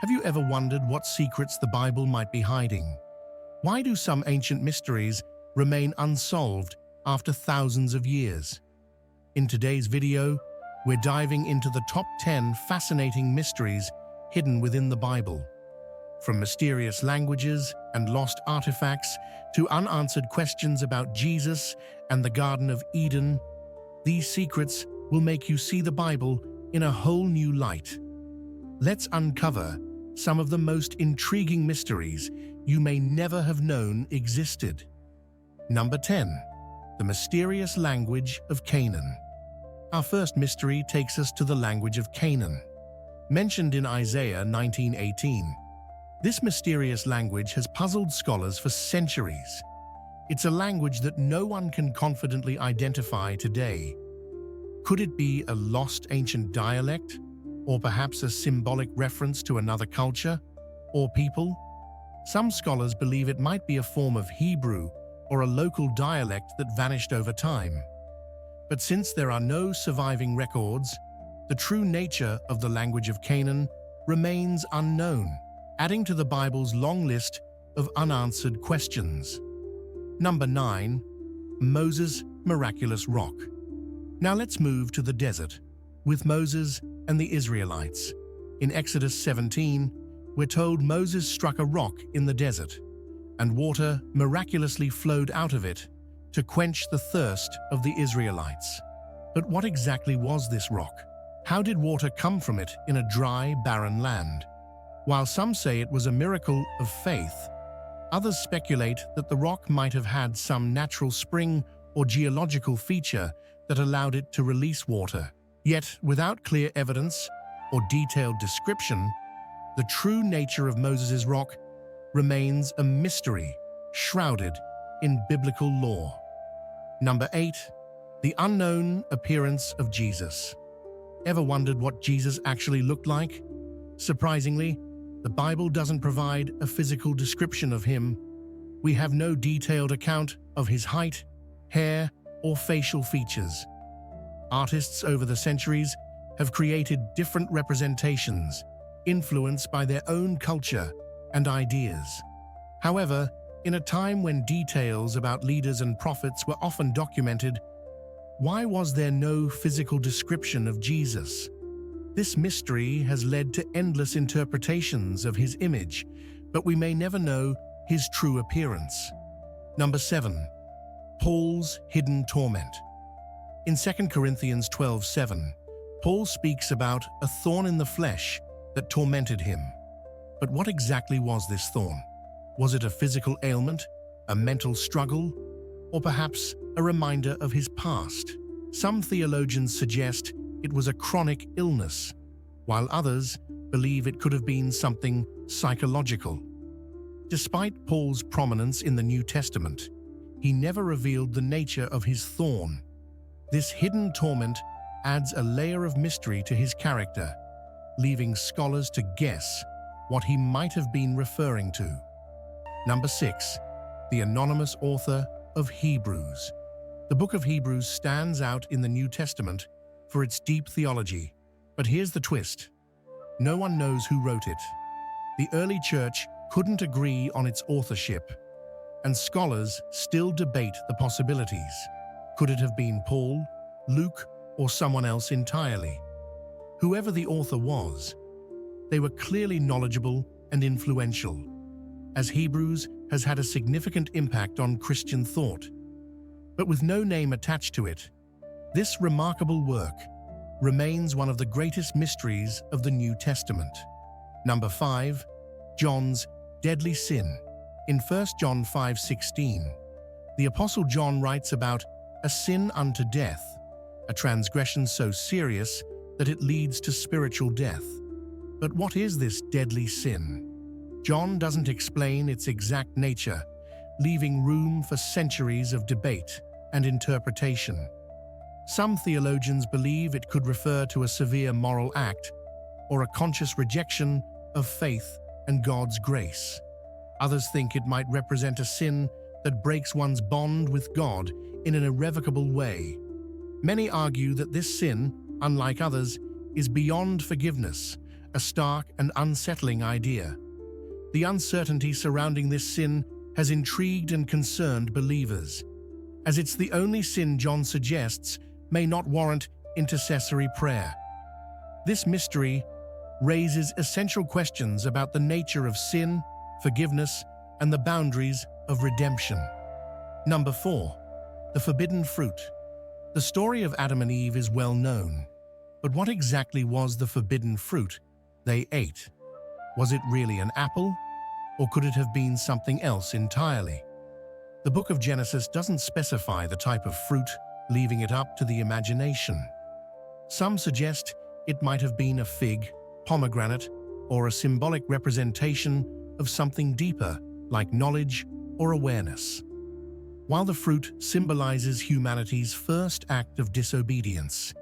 Have you ever wondered what secrets the Bible might be hiding? Why do some ancient mysteries remain unsolved after thousands of years? In today's video, we're diving into the top 10 fascinating mysteries hidden within the Bible. From mysterious languages and lost artifacts to unanswered questions about Jesus and the Garden of Eden, these secrets will make you see the Bible in a whole new light. Let's uncover some of the most intriguing mysteries you may never have known existed. Number 10. The Mysterious Language of Canaan. Our first mystery takes us to the language of Canaan. Mentioned in Isaiah 19:18, this mysterious language has puzzled scholars for centuries. It's a language that no one can confidently identify today. Could it be a lost ancient dialect? Or perhaps a symbolic reference to another culture or people? Some scholars believe it might be a form of Hebrew or a local dialect that vanished over time. But since there are no surviving records, the true nature of the language of Canaan remains unknown, adding to the Bible's long list of unanswered questions. Number 9. Moses' Miraculous Rock. Now let's move to the desert, with Moses and the Israelites. In Exodus 17, we're told Moses struck a rock in the desert, and water miraculously flowed out of it to quench the thirst of the Israelites. But what exactly was this rock? How did water come from it in a dry, barren land? While some say it was a miracle of faith, others speculate that the rock might have had some natural spring or geological feature that allowed it to release water. Yet, without clear evidence or detailed description, the true nature of Moses' rock remains a mystery shrouded in biblical lore. Number 8. The unknown appearance of Jesus. Ever wondered what Jesus actually looked like? Surprisingly, the Bible doesn't provide a physical description of him. We have no detailed account of his height, hair, or facial features. Artists over the centuries have created different representations, influenced by their own culture and ideas. However, in a time when details about leaders and prophets were often documented, why was there no physical description of Jesus? This mystery has led to endless interpretations of his image, but we may never know his true appearance. Number 7. Paul's Hidden Torment. In 2 Corinthians 12:7, Paul speaks about a thorn in the flesh that tormented him. But what exactly was this thorn? Was it a physical ailment, a mental struggle, or perhaps a reminder of his past? Some theologians suggest it was a chronic illness, while others believe it could have been something psychological. Despite Paul's prominence in the New Testament, he never revealed the nature of his thorn. This hidden torment adds a layer of mystery to his character, leaving scholars to guess what he might have been referring to. Number 6. The anonymous author of Hebrews. The book of Hebrews stands out in the New Testament for its deep theology, but here's the twist. No one knows who wrote it. The early church couldn't agree on its authorship, and scholars still debate the possibilities. Could it have been Paul, Luke, or someone else entirely? Whoever the author was, they were clearly knowledgeable and influential, as Hebrews has had a significant impact on Christian thought. But with no name attached to it, this remarkable work remains one of the greatest mysteries of the New Testament. Number 5. John's deadly sin. In 1 John 5:16, the Apostle John writes about a sin unto death, a transgression so serious that it leads to spiritual death. But what is this deadly sin? John doesn't explain its exact nature, leaving room for centuries of debate and interpretation. Some theologians believe it could refer to a severe moral act or a conscious rejection of faith and God's grace. Others think it might represent a sin that breaks one's bond with God in an irrevocable way. Many argue that this sin, unlike others, is beyond forgiveness a stark and unsettling idea. The uncertainty surrounding this sin has intrigued and concerned believers, as it's the only sin John suggests may not warrant intercessory prayer. This mystery raises essential questions about the nature of sin, forgiveness, and the boundaries of redemption. Number 4. The forbidden fruit. The story of Adam and Eve is well known, but what exactly was the forbidden fruit they ate? Was it really an apple, or could it have been something else entirely? The book of Genesis doesn't specify the type of fruit, leaving it up to the imagination. Some suggest it might have been a fig, pomegranate, or a symbolic representation of something deeper, like knowledge or awareness. While the fruit symbolizes humanity's first act of disobedience,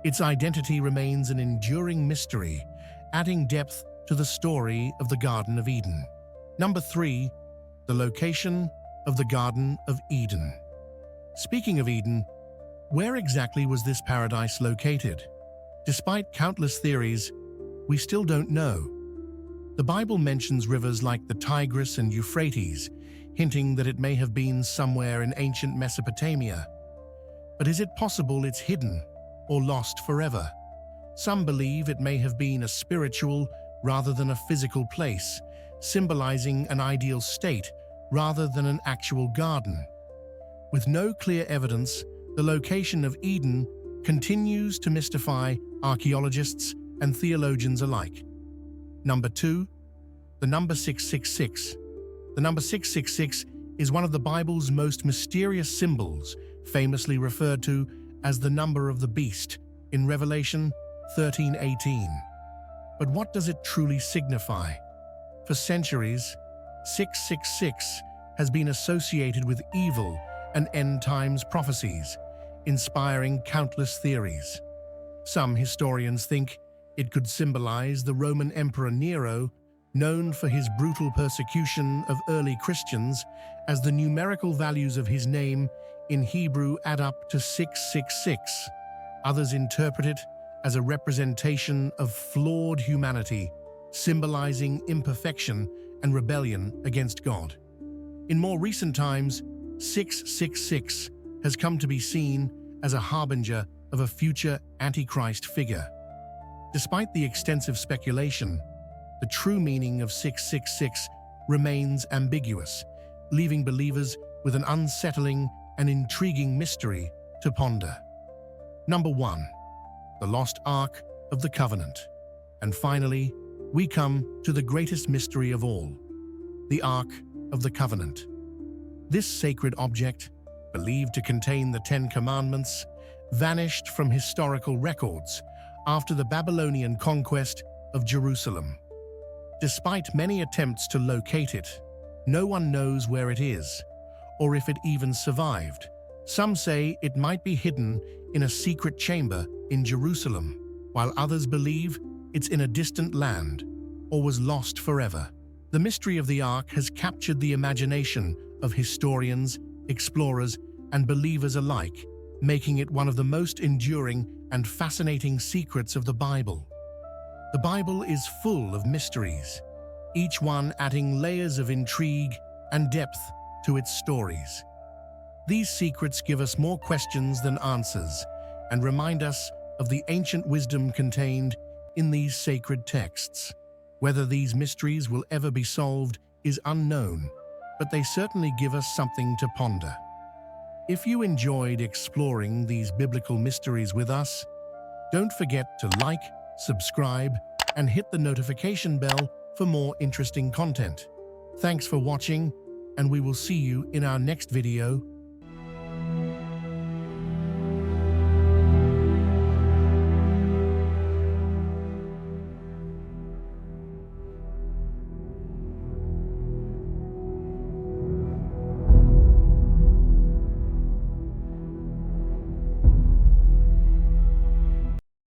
its identity remains an enduring mystery, adding depth to the story of the Garden of Eden. Number 3. The location of the Garden of Eden. Speaking of Eden, where exactly was this paradise located? Despite countless theories, we still don't know. The Bible mentions rivers like the Tigris and Euphrates, hinting that it may have been somewhere in ancient Mesopotamia. But is it possible it's hidden or lost forever? Some believe it may have been a spiritual rather than a physical place, symbolizing an ideal state rather than an actual garden. With no clear evidence, the location of Eden continues to mystify archaeologists and theologians alike. Number 2. The number 666. The number 666 is one of the Bible's most mysterious symbols, famously referred to as the number of the beast in Revelation 13:18. But what does it truly signify? For centuries, 666 has been associated with evil and end times prophecies, inspiring countless theories. Some historians think it could symbolize the Roman Emperor Nero, known for his brutal persecution of early Christians, as the numerical values of his name in Hebrew add up to 666. Others interpret it as a representation of flawed humanity, symbolizing imperfection and rebellion against God. In more recent times, 666 has come to be seen as a harbinger of a future Antichrist figure. Despite the extensive speculation, the true meaning of 666 remains ambiguous, leaving believers with an unsettling and intriguing mystery to ponder. Number 1. The Lost Ark of the Covenant. And finally, we come to the greatest mystery of all, the Ark of the Covenant. This sacred object, believed to contain the Ten Commandments, vanished from historical records after the Babylonian conquest of Jerusalem. Despite many attempts to locate it, no one knows where it is, or if it even survived. Some say it might be hidden in a secret chamber in Jerusalem, while others believe it's in a distant land or was lost forever. The mystery of the Ark has captured the imagination of historians, explorers, and believers alike, making it one of the most enduring and fascinating secrets of the Bible. The Bible is full of mysteries, each one adding layers of intrigue and depth to its stories. These secrets give us more questions than answers and remind us of the ancient wisdom contained in these sacred texts. Whether these mysteries will ever be solved is unknown, but they certainly give us something to ponder. If you enjoyed exploring these biblical mysteries with us, don't forget to like, subscribe, and hit the notification bell for more interesting content. Thanks for watching, and we will see you in our next video.